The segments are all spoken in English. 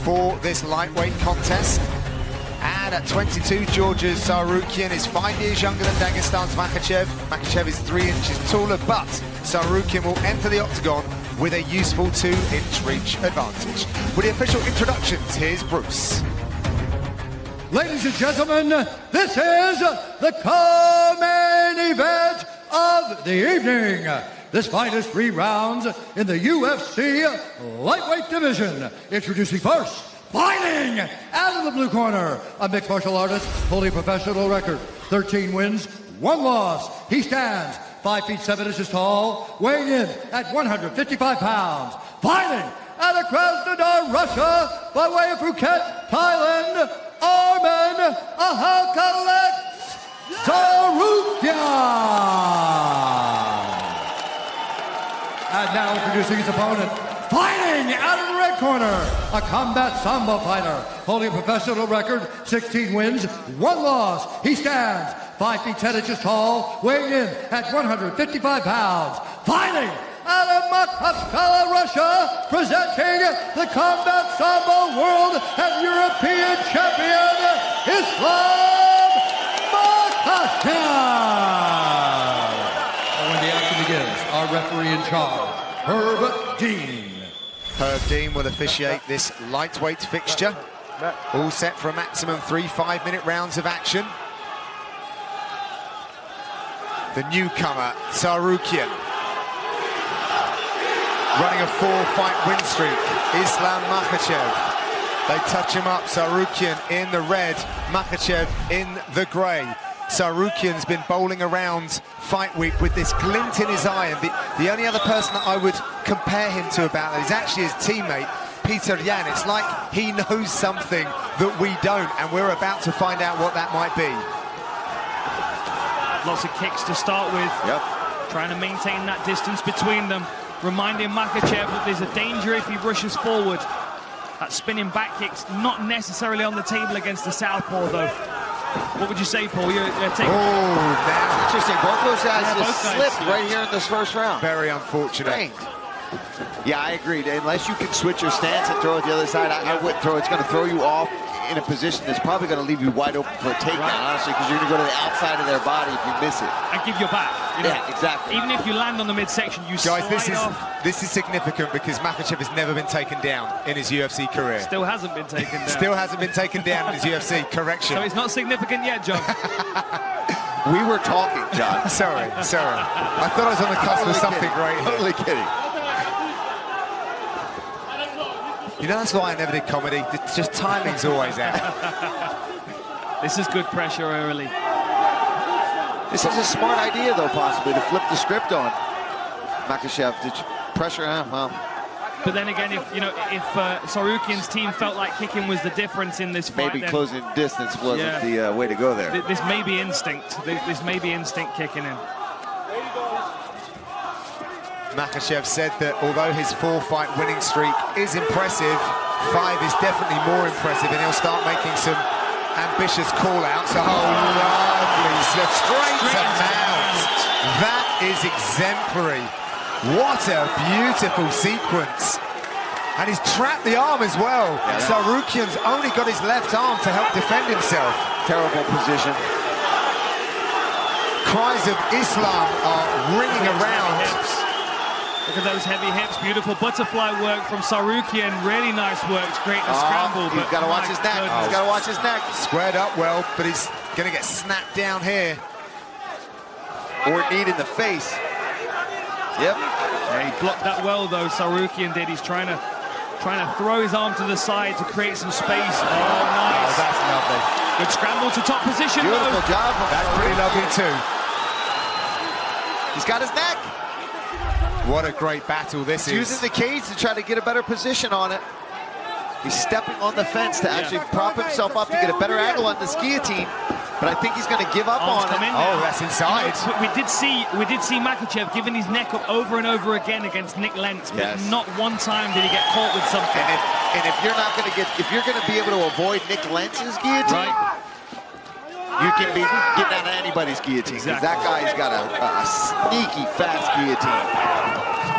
for this lightweight contest. And at 22, Georgia's Tsarukyan is 5 years younger than Dagestan's Makhachev. Makhachev is 3 inches taller, but Tsarukyan will enter the octagon with a useful 2-inch reach advantage. With the official introductions, here's Bruce. Ladies and gentlemen, this is the co-main event of the evening. This fight is 3 rounds in the UFC lightweight division. Introducing first, fighting out of the blue corner, a mixed martial artist holding a professional record, 13 wins, 1 loss. He stands 5 feet 7 inches tall, weighing in at 155 pounds. Fighting out of Krasnodar, Russia, by way of Phuket, Thailand, ARMAN TSARUKYAN. And now introducing his opponent, fighting out of the red corner, a combat Sambo fighter, holding a professional record, 16 wins, 1 loss. He stands 5 feet 10 inches tall, weighing in at 155 pounds. Fighting out of MAKHACHEV, Russia, presenting the combat Sambo World and European Champion, Islam MAKHACHEV. When the action begins, our referee in charge, Herb Dean. Herb Dean will officiate this lightweight fixture. All set for a maximum 3 5-minute rounds of action. The newcomer, Tsarukyan, running a 4-fight win streak. Islam Makhachev. They touch him up. Tsarukyan in the red, Makhachev in the grey. Tsarukyan's been bowling around fight week with this glint in his eye, and the only other person that I would compare him to about that is actually his teammate, Peter Yan. It's like he knows something that we don't, and we're about to find out what that might be. Lots of kicks to start with. Yep. Trying to maintain that distance between them. Reminding Makhachev that there's a danger if he rushes forward. That spinning back kick's not necessarily on the table against the southpaw, though. What would you say, Paul? You're taking... Oh, now. Interesting. Both those guys just slipped right here in this first round. Very unfortunate. Dang. Yeah, I agree. Unless you can switch your stance and throw it the other side, I wouldn't throw it. It's going to throw you off in a position that's probably going to leave you wide open for a takedown, honestly, because you're going to go to the outside of their body if you miss it. And give your back. You know? Yeah, exactly. Even if you land on the midsection, you Guys, slide off. this is significant because Makhachev has never been taken down in his UFC career. Still hasn't been taken down. Still hasn't been taken down in his UFC. Correction. So it's not significant yet, John. We were talking, John. Sorry. I thought I was on the cusp of something great here. Totally kidding. You know, that's why I never did comedy. It's just timing's always out. This is good pressure early. This is a smart idea, though, possibly, to flip the script on Makhachev. To pressure him, well. But then again, if Tsarukyan's team felt like kicking was the difference in this fight, maybe closing distance wasn't the way to go there. This may be instinct. This may be instinct kicking in. Makhachev said that although his 4-fight winning streak is impressive, 5 is definitely more impressive, and he'll start making some ambitious call-outs. Oh, lovely slip straight to mount. That is exemplary. What a beautiful sequence. And he's trapped the arm as well. Yeah, Tsarukyan's only got his left arm to help defend himself. Terrible position. Cries of Islam are ringing around. Look at those heavy hips. Beautiful butterfly work from Tsarukyan. Really nice work to create a scramble. He's got to watch his neck. He's got to watch his neck. Squared up well, but he's going to get snapped down here. Or knee in the face. Yep. Yeah, he blocked that well, though. Tsarukyan did. He's trying to throw his arm to the side to create some space. Oh, nice. Oh, that's lovely. Good scramble to top position. Beautiful job. That's pretty lovely too. He's got his neck. What a great battle this is. Using the cage to try to get a better position on it. He's stepping on the fence to actually prop himself up to get a better angle on this guillotine. But I think he's going to give up on it. Oh, that's inside. You know, we did see Makhachev giving his neck up over and over again against Nick Lentz, but not one time did he get caught with something. And if you're not going to if you're going to be able to avoid Nick Lentz's guillotine, you can be getting out of anybody's guillotine. Because that guy's got a sneaky, fast guillotine.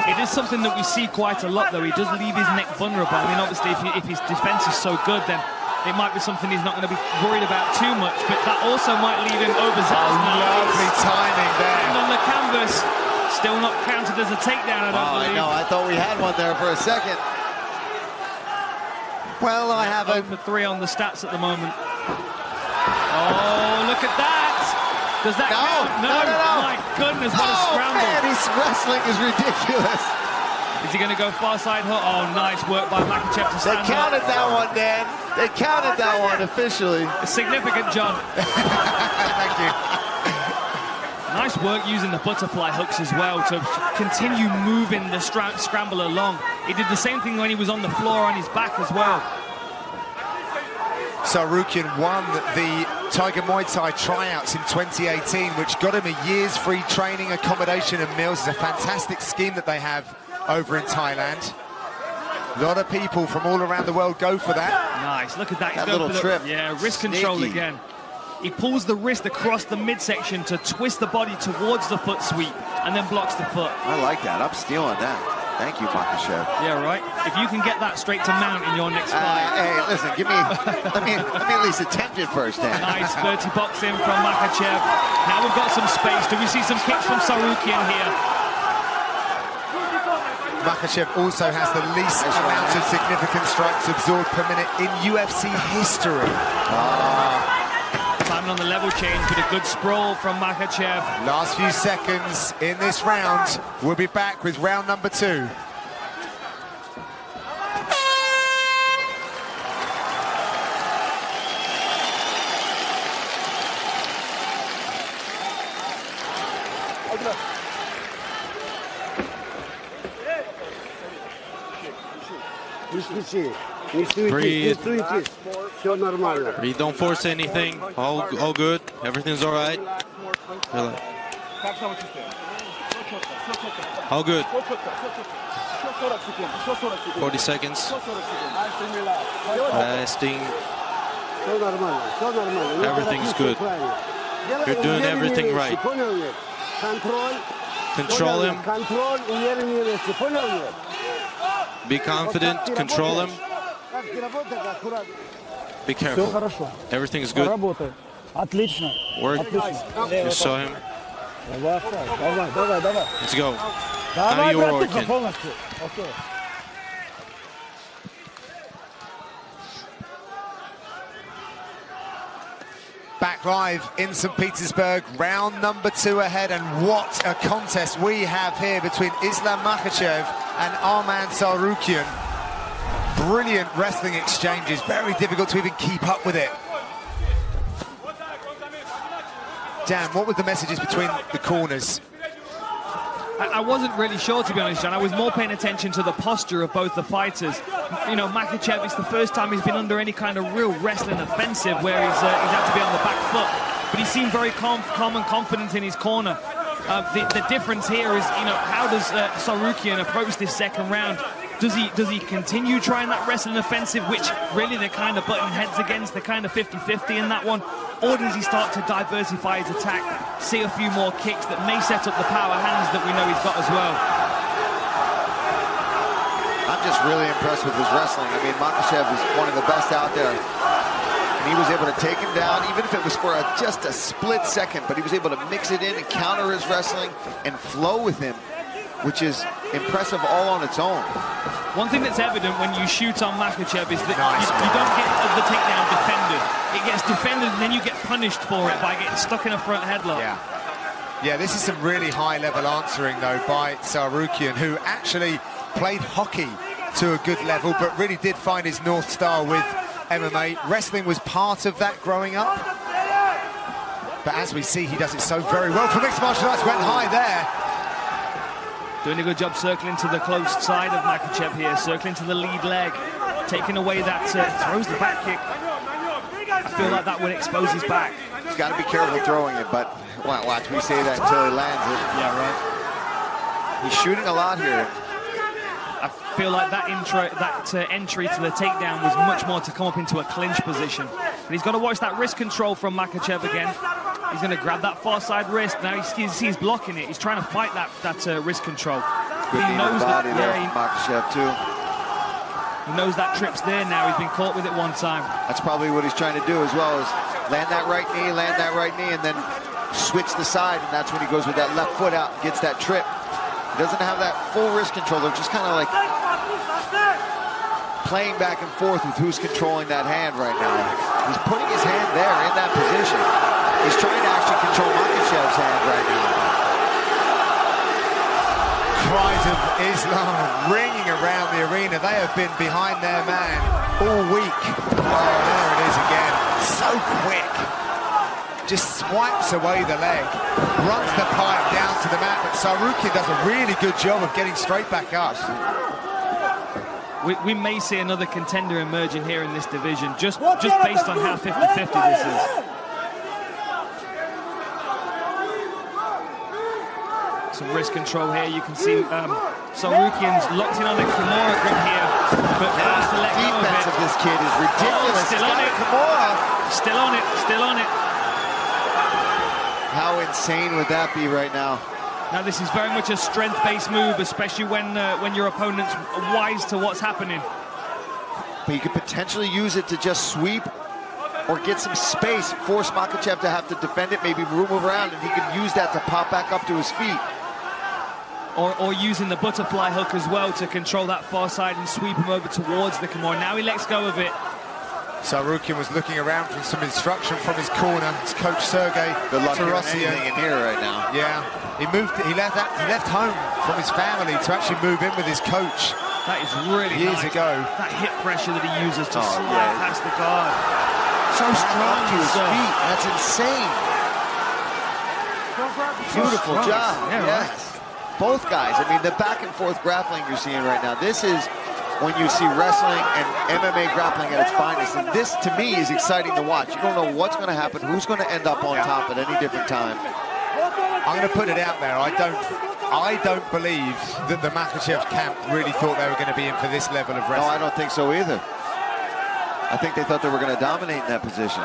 It is something that we see quite a lot, though. He does leave his neck vulnerable. I mean, obviously, if his defense is so good, then it might be something he's not going to be worried about too much, but that also might leave him overzealous. Lovely timing there. And on the canvas, still not counted as a takedown, I don't believe. I know, I thought we had one there for a second. Well, I have a... 0 for 3 on the stats at the moment. Oh, look at that! Does that count? No. My goodness, what a scramble. Man, his wrestling is ridiculous. Is he going to go far side hook? Oh, nice work by Makhachev to stand up. They counted that one, Dan. They counted that one officially. A significant job. Thank you. Nice work using the butterfly hooks as well to continue moving the scramble along. He did the same thing when he was on the floor on his back as well. Tsarukyan won the Tiger Muay Thai tryouts in 2018, which got him a year's free training, accommodation and meals. It's a fantastic scheme that they have over in Thailand. A lot of people from all around the world go for that. Nice, look at that. That little trip. Yeah, wrist control again. He pulls the wrist across the midsection to twist the body towards the foot sweep and then blocks the foot. I like that. I'm stealing that. Thank you, Makhachev. Yeah, right. If you can get that straight to mount in your next fight. Hey, listen, give me. let me at least attempt it first, Dan. Nice dirty boxing from Makhachev. Now we've got some space. Do we see some kicks from Tsarukyan here? Makhachev also has the least amount of significant strikes absorbed per minute in UFC history. Climbing on the level change with a good sprawl from Makhachev. Last few seconds in this round. We'll be back with round number 2. Breathe. Breathe. Don't force anything. All good. Everything's all right. All good. 40 seconds. Resting. Everything's good. You're doing everything right. Control him. Be confident. Control him. Be careful. Everything's good. Work. You saw him. Let's go. Now you're working. Back live in St. Petersburg, round number 2 ahead, and what a contest we have here between Islam Makhachev and Arman Tsarukyan. Brilliant wrestling exchanges, very difficult to even keep up with it. Dan, what were the messages between the corners? I wasn't really sure, to be honest, John. I was more paying attention to the posture of both the fighters. You know, Makhachev, it's the first time he's been under any kind of real wrestling offensive where he's had to be on the back foot. But he seemed very calm and confident in his corner. The difference here is, you know, how does Tsarukyan approach this second round? Does he continue trying that wrestling offensive, which really they're kind of butting heads against? They're kind of 50-50 in that one. Or does he start to diversify his attack, see a few more kicks that may set up the power hands that we know he's got as well? I'm just really impressed with his wrestling. I mean, Makhachev is one of the best out there. And he was able to take him down, even if it was for just a split second, but he was able to mix it in and counter his wrestling and flow with him, which is impressive all on its own. One thing that's evident when you shoot on Makhachev is that you don't get the takedown defended. It gets defended and then you get punished for it by getting stuck in a front headlock. Yeah, this is some really high-level answering, though, by Tsarukyan, who actually played hockey to a good level, but really did find his North Star with MMA. Wrestling was part of that growing up. But as we see, he does it so very well for mixed martial arts. Went high there. Doing a good job circling to the close side of Makhachev here, circling to the lead leg, taking away that, throws the back kick. I feel like that would expose his back. He's got to be careful throwing it, but watch me say that until he lands it. Yeah, right. He's shooting a lot here. I feel like that entry to the takedown was much more to come up into a clinch position. But he's got to watch that wrist control from Makhachev again. He's going to grab that far side wrist. Now he's blocking it. He's trying to fight that wrist control. Good knee to the body there from Makhachev, too. He knows that trip's there now. He's been caught with it one time. That's probably what he's trying to do as well, is land that right knee, and then switch the side, and that's when he goes with that left foot out and gets that trip. He doesn't have that full wrist control. They're just kind of like playing back and forth with who's controlling that hand right now. He's putting his hand there in that position. He's trying to actually control Makhachev's hand right now. Cries of Islam ringing around the arena. They have been behind their man all week. Oh, there it is again. So quick. Just swipes away the leg, runs the pipe down to the mat, but Tsarukyan does a really good job of getting straight back up. We may see another contender emerging here in this division, just based on how 50-50 this is. Some wrist control here. You can see Tsarukyan's locked in on the Kimura grip here, but first to let go of it. Defense of this kid is ridiculous. Still on it. Kimura. Still on it. Still on it. How insane would that be right now? Now this is very much a strength-based move, especially when your opponent's wise to what's happening. But you could potentially use it to just sweep or get some space, force Makhachev to have to defend it, maybe move around, and he could use that to pop back up to his feet. Or using the butterfly hook as well to control that far side and sweep him over towards the Kimura. Now he lets go of it. Tsarukyan was looking around for some instruction from his corner. His coach Sergey Tarosian in here right now. Yeah, he left home from his family to actually move in with his coach. That is really years nice. ago. That hip pressure that he uses to slide past the guard. So strong to his feet. That's insane. Beautiful job. Yeah, yes. Right. Both guys. I mean, the back and forth grappling you're seeing right now. This is when you see wrestling and MMA grappling at its finest. And this, to me, is exciting to watch. You don't know what's going to happen, who's going to end up on top at any different time. I'm going to put it out there. I don't believe that the Makhachev camp really thought they were going to be in for this level of wrestling. No, I don't think so either. I think they thought they were going to dominate in that position.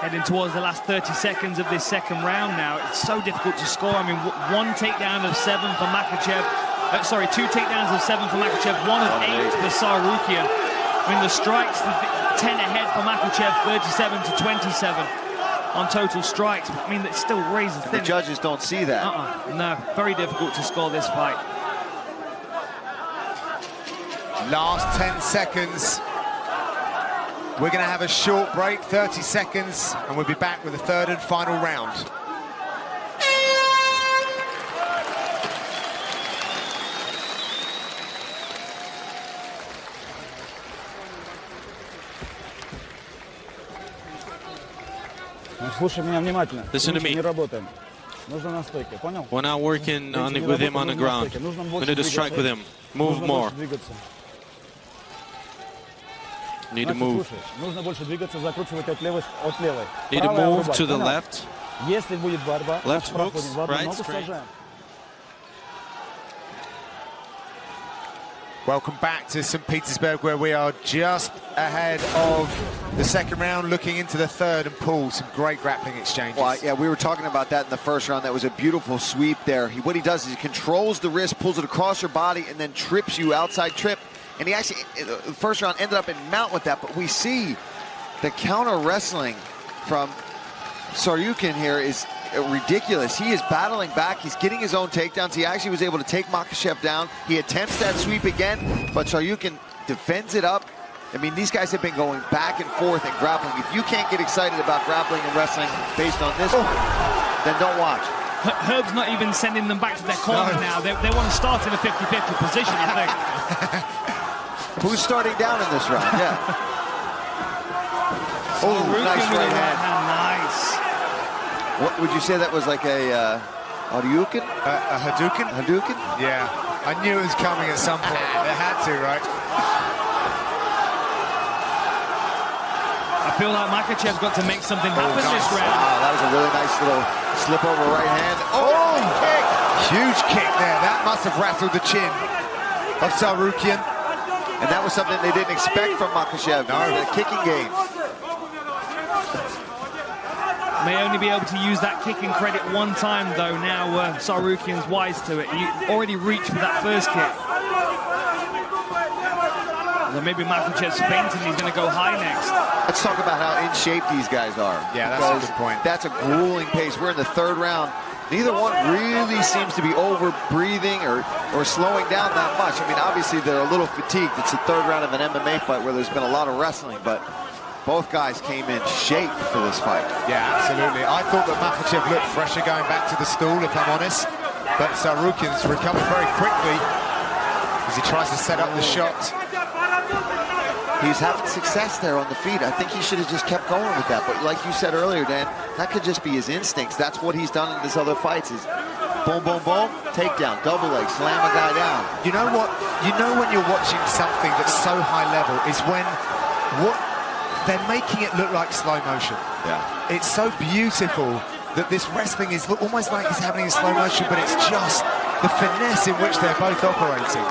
Heading towards the last 30 seconds of this second round now. It's so difficult to score. I mean, one takedown of 7 for Makhachev. Sorry, 2 takedowns of 7 for Makhachev, 1 of 8 for Tsarukyan. I mean, the strikes, 10 ahead for Makhachev, 37 to 27 on total strikes. I mean, it's still razor thin. The judges don't see that. No, very difficult to score this fight. Last 10 seconds. We're going to have a short break, 30 seconds, and we'll be back with the third and final round. Listen to me. We're not working with him on the ground. We need to strike with him. Move more. Need to move. Need to move to the left. Left hooks, right straight. Welcome back to St. Petersburg, where we are just ahead of the second round, looking into the third, and Paul, some great grappling exchanges. Well, yeah, we were talking about that in the first round. That was a beautiful sweep there. What he does is he controls the wrist, pulls it across your body, and then trips you, outside trip. And he actually, the first round, ended up in mount with that. But we see the counter wrestling from Tsarukyan here is ridiculous. He is battling back. He's getting his own takedowns. He actually was able to take Makhachev down. He attempts that sweep again, but Tsarukyan defends it up. I mean, these guys have been going back and forth and grappling. If you can't get excited about grappling and wrestling based on this, then don't watch. Herb's not even sending them back to their corner now. They want to start in a 50-50 position, I think. Who's starting down in this round? Yeah. Nice right hand. Nice. What would you say that was, like a Hadouken? A Hadouken? Hadouken? Yeah. I knew it was coming at some point. They had to, right? I feel like Makhachev's got to make something happen this round. Wow, that was a really nice little slip over right hand. Oh, kick! Huge kick there. That must have rattled the chin of Tsarukyan. And that was something they didn't expect from Makhachev. No. The kicking game. May only be able to use that kicking credit one time, though. Now Tsarukyan's wise to it. He already reached for that first kick. And then maybe Makhachev's fainting. He's going to go high next. Let's talk about how in shape these guys are. Yeah, that's a good point. That's a grueling pace. We're in the third round. Neither one really seems to be over-breathing or slowing down that much. I mean, obviously, they're a little fatigued. It's the third round of an MMA fight where there's been a lot of wrestling, but both guys came in shape for this fight. Yeah, absolutely. I thought that Makhachev looked fresher going back to the stool, if I'm honest. But Tsarukyan's recovered very quickly as he tries to set up the shot. He's having success there on the feet. I think he should have just kept going with that. But like you said earlier, Dan, that could just be his instincts. That's what he's done in his other fights is boom, boom, boom, takedown, double leg, slam a guy down. You know what? You know when you're watching something that's so high level is when they're making it look like slow motion. Yeah. It's so beautiful that this wrestling is almost like it's happening in slow motion, but it's just the finesse in which they're both operating.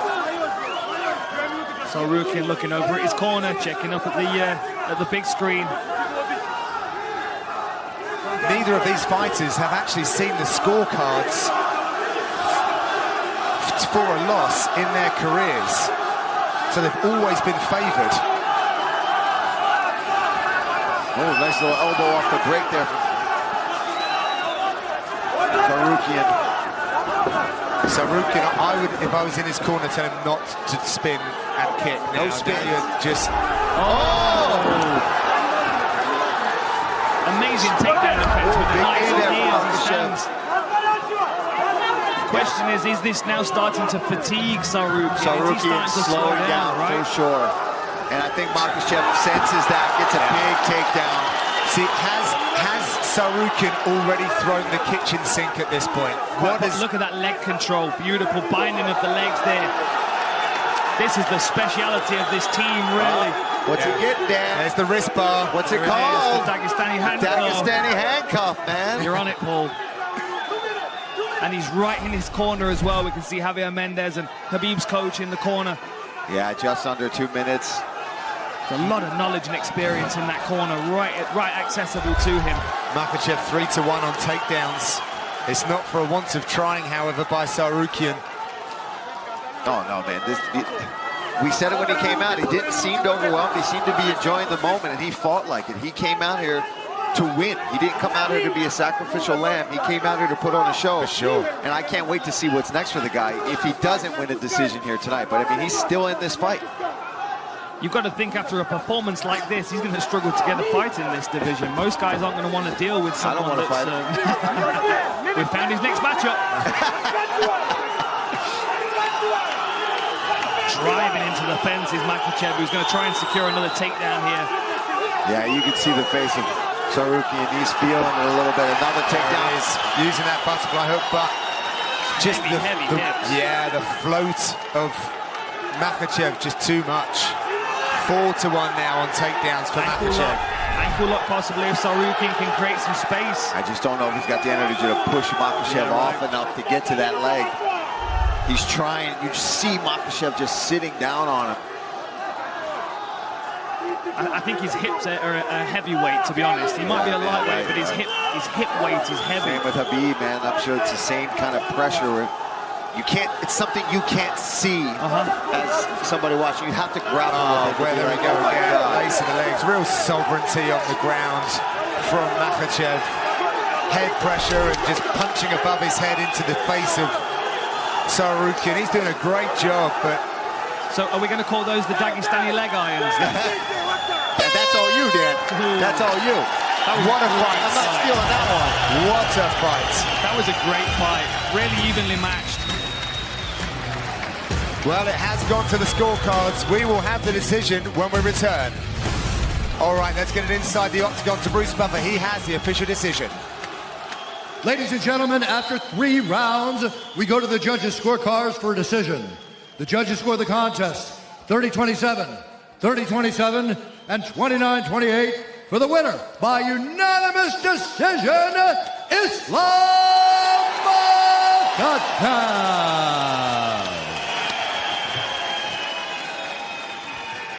Tsarukyan looking over at his corner, checking up at the big screen. Neither of these fighters have actually seen the scorecards for a loss in their careers, so they've always been favoured. Oh, nice little elbow off the break there from Tsarukyan. Tsarukyan, I would, if I was in his corner, tell him not to spin and kick. No spin. Just... Amazing takedown defense with the nice knee there knees from and stands. Question is this now starting to fatigue Tsarukyan? Tsarukyan slowing down, right? for sure. And I think Makhachev senses that, gets a big takedown. See, has Tsarukyan already thrown the kitchen sink at this point? Look at that leg control, beautiful binding of the legs there. This is the speciality of this team, really. What's it getting, Dan? There's the wrist bar. What's it There called? the Dagestani handcuff. Dagestani handcuff, man. You're on it, Paul. And he's right in his corner as well. We can see Javier Mendez and Khabib's coach in the corner. Yeah, just under 2 minutes. There's a lot of knowledge and experience in that corner, right accessible to him. Makhachev 3-1 on takedowns. It's not for a want of trying, however, by Tsarukyan. Oh, no, man. We said it when he came out. He didn't seem overwhelmed. He seemed to be enjoying the moment, and he fought like it. He came out here to win. He didn't come out here to be a sacrificial lamb. He came out here to put on a show. For sure. And I can't wait to see what's next for the guy if he doesn't win a decision here tonight. But, I mean, he's still in this fight. You've got to think after a performance like this, he's going to struggle to get a fight in this division. Most guys aren't going to want to deal with someone that's... we found his next matchup. Driving into the fence is Makhachev, who's going to try and secure another takedown here. Yeah, you can see the face of Tsarukyan. He's feeling it a little bit. Another takedown. Is using that butterfly hook, but just heavy hips. Yeah, the float of Makhachev just too much. 4-1 now on takedowns for Makhachev. Ankle lock possibly if Tsarukyan can create some space. I just don't know if he's got the energy to push Makhachev off enough to get to that leg. He's trying. You see Makhachev just sitting down on him. I think his hips are a heavyweight, to be honest. He might be a lightweight, but his hip weight is heavy. Same with Khabib, man. I'm sure it's the same kind of pressure. Where you can't. It's something you can't see as somebody watching. You have to grab it. Where there we go again. Lace in the legs. Real sovereignty on the ground from Makhachev. Head pressure and just punching above his head into the face of Tsarukyan. He's doing a great job, but... So are we going to call those the Dagestani leg irons? That's all you, Dan. That's all you. What a fight. I'm not stealing that one. What a fight. That was a great fight. Really evenly matched. Well, it has gone to the scorecards. We will have the decision when we return. All right, let's get it inside the octagon to Bruce Buffer. He has the official decision. Ladies and gentlemen, after 3 rounds, we go to the judges' scorecards for a decision. The judges score the contest 30-27, 30-27, and 29-28 for the winner by unanimous decision, Islam Makhachev.